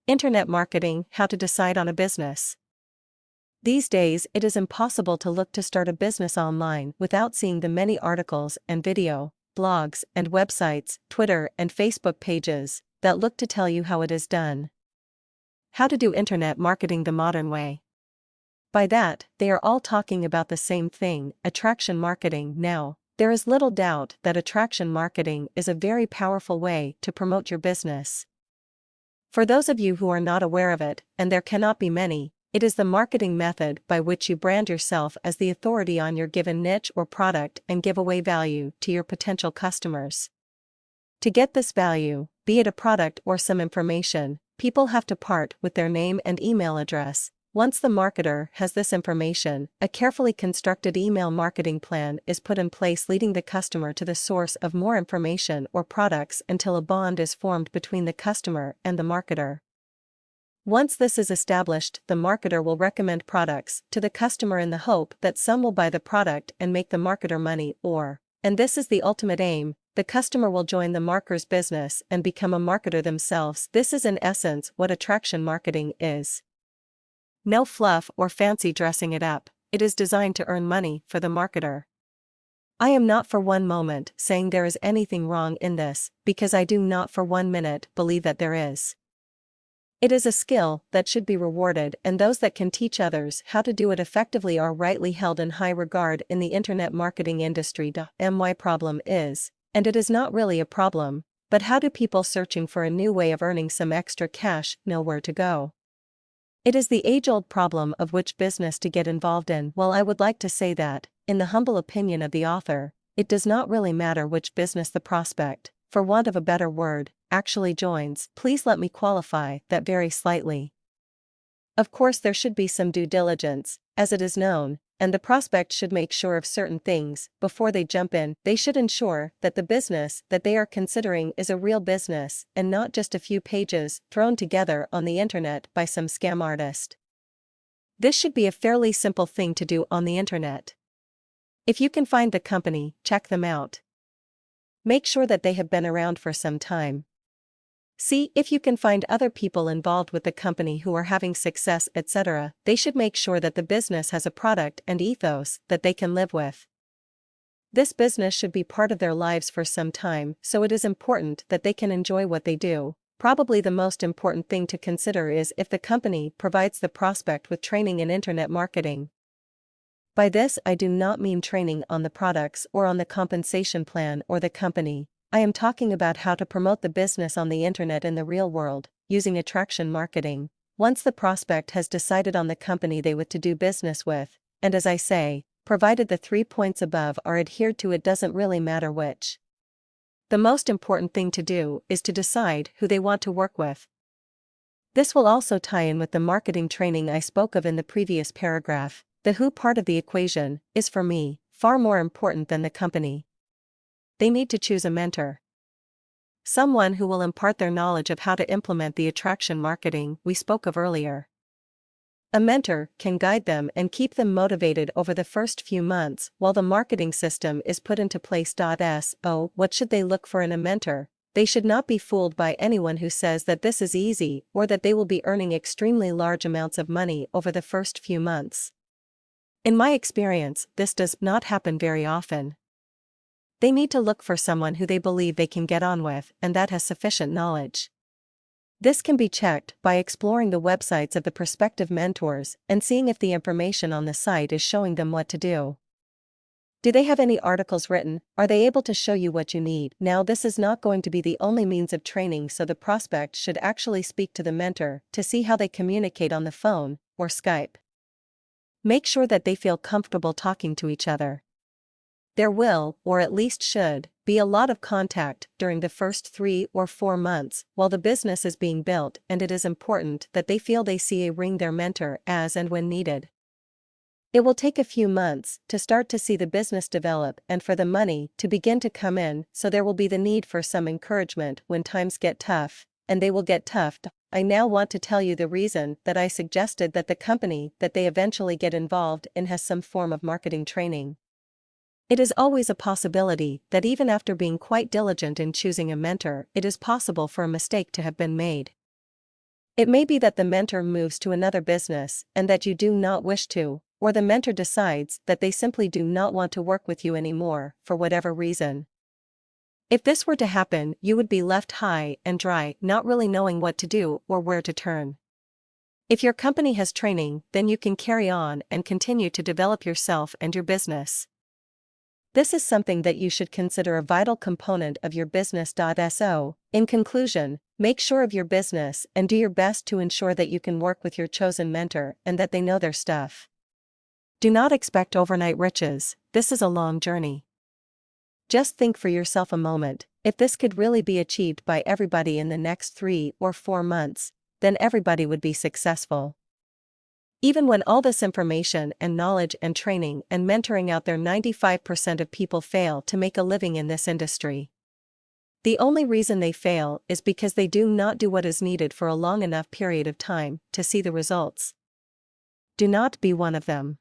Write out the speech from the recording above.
Internet marketing: how to decide on a business. These days, it is impossible to look to start a business online without seeing the many articles and video, blogs and websites, Twitter and Facebook pages that look to tell you how it is done. How to do internet marketing the modern way. By that, they are all talking about the same thing: attraction marketing. Now, there is little doubt that attraction marketing is a very powerful way to promote your business. For those of you who are not aware of it, and there cannot be many, it is the marketing method by which you brand yourself as the authority on your given niche or product and give away value to your potential customers. To get this value, be it a product or some information, people have to part with their name and email address. Once the marketer has this information, a carefully constructed email marketing plan is put in place, leading the customer to the source of more information or products until a bond is formed between the customer and the marketer. Once this is established, the marketer will recommend products to the customer in the hope that some will buy the product and make the marketer money, and this is the ultimate aim, the customer will join the marketer's business and become a marketer themselves. This is in essence what attraction marketing is. No fluff or fancy dressing it up, it is designed to earn money for the marketer. I am not for one moment saying there is anything wrong in this, because I do not for 1 minute believe that there is. It is a skill that should be rewarded, and those that can teach others how to do it effectively are rightly held in high regard in the internet marketing industry. My problem is, and it is not really a problem, but how do people searching for a new way of earning some extra cash know where to go? It is the age-old problem of which business to get involved in. Well, I would like to say that, in the humble opinion of the author, it does not really matter which business the prospect, for want of a better word, actually joins. Please let me qualify that very slightly. Of course, there should be some due diligence, as it is known, and the prospect should make sure of certain things before they jump in. They should ensure that the business that they are considering is a real business and not just a few pages thrown together on the internet by some scam artist. This should be a fairly simple thing to do on the internet. If you can find the company, check them out. Make sure that they have been around for some time. See if you can find other people involved with the company who are having success, etc. They should make sure that the business has a product and ethos that they can live with. This business should be part of their lives for some time, so it is important that they can enjoy what they do. Probably the most important thing to consider is if the company provides the prospect with training in internet marketing. By this, I do not mean training on the products or on the compensation plan or the company. I am talking about how to promote the business on the internet in the real world, using attraction marketing. Once the prospect has decided on the company they want to do business with, and as I say, provided the 3 points above are adhered to, it doesn't really matter which. The most important thing to do is to decide who they want to work with. This will also tie in with the marketing training I spoke of in the previous paragraph. The who part of the equation is, for me, far more important than the company. They need to choose a mentor. Someone who will impart their knowledge of how to implement the attraction marketing we spoke of earlier. A mentor can guide them and keep them motivated over the first few months while the marketing system is put into place. What should they look for in a mentor? They should not be fooled by anyone who says that this is easy or that they will be earning extremely large amounts of money over the first few months. In my experience, this does not happen very often. They need to look for someone who they believe they can get on with and that has sufficient knowledge. This can be checked by exploring the websites of the prospective mentors and seeing if the information on the site is showing them what to do. Do they have any articles written? Are they able to show you what you need? Now, this is not going to be the only means of training, so the prospect should actually speak to the mentor to see how they communicate on the phone or Skype. Make sure that they feel comfortable talking to each other. There will, or at least should, be a lot of contact during the first 3 or 4 months while the business is being built, and it is important that they feel they see a ring their mentor as and when needed. It will take a few months to start to see the business develop and for the money to begin to come in, so there will be the need for some encouragement when times get tough, and they will get tough. I now want to tell you the reason that I suggested that the company that they eventually get involved in has some form of marketing training. It is always a possibility that even after being quite diligent in choosing a mentor, it is possible for a mistake to have been made. It may be that the mentor moves to another business and that you do not wish to, or the mentor decides that they simply do not want to work with you anymore, for whatever reason. If this were to happen, you would be left high and dry, not really knowing what to do or where to turn. If your company has training, then you can carry on and continue to develop yourself and your business. This is something that you should consider a vital component of your business.so. In conclusion, make sure of your business and do your best to ensure that you can work with your chosen mentor and that they know their stuff. Do not expect overnight riches, this is a long journey. Just think for yourself a moment, if this could really be achieved by everybody in the next 3 or 4 months, then everybody would be successful. Even when all this information and knowledge and training and mentoring out there, 95% of people fail to make a living in this industry. The only reason they fail is because they do not do what is needed for a long enough period of time to see the results. Do not be one of them.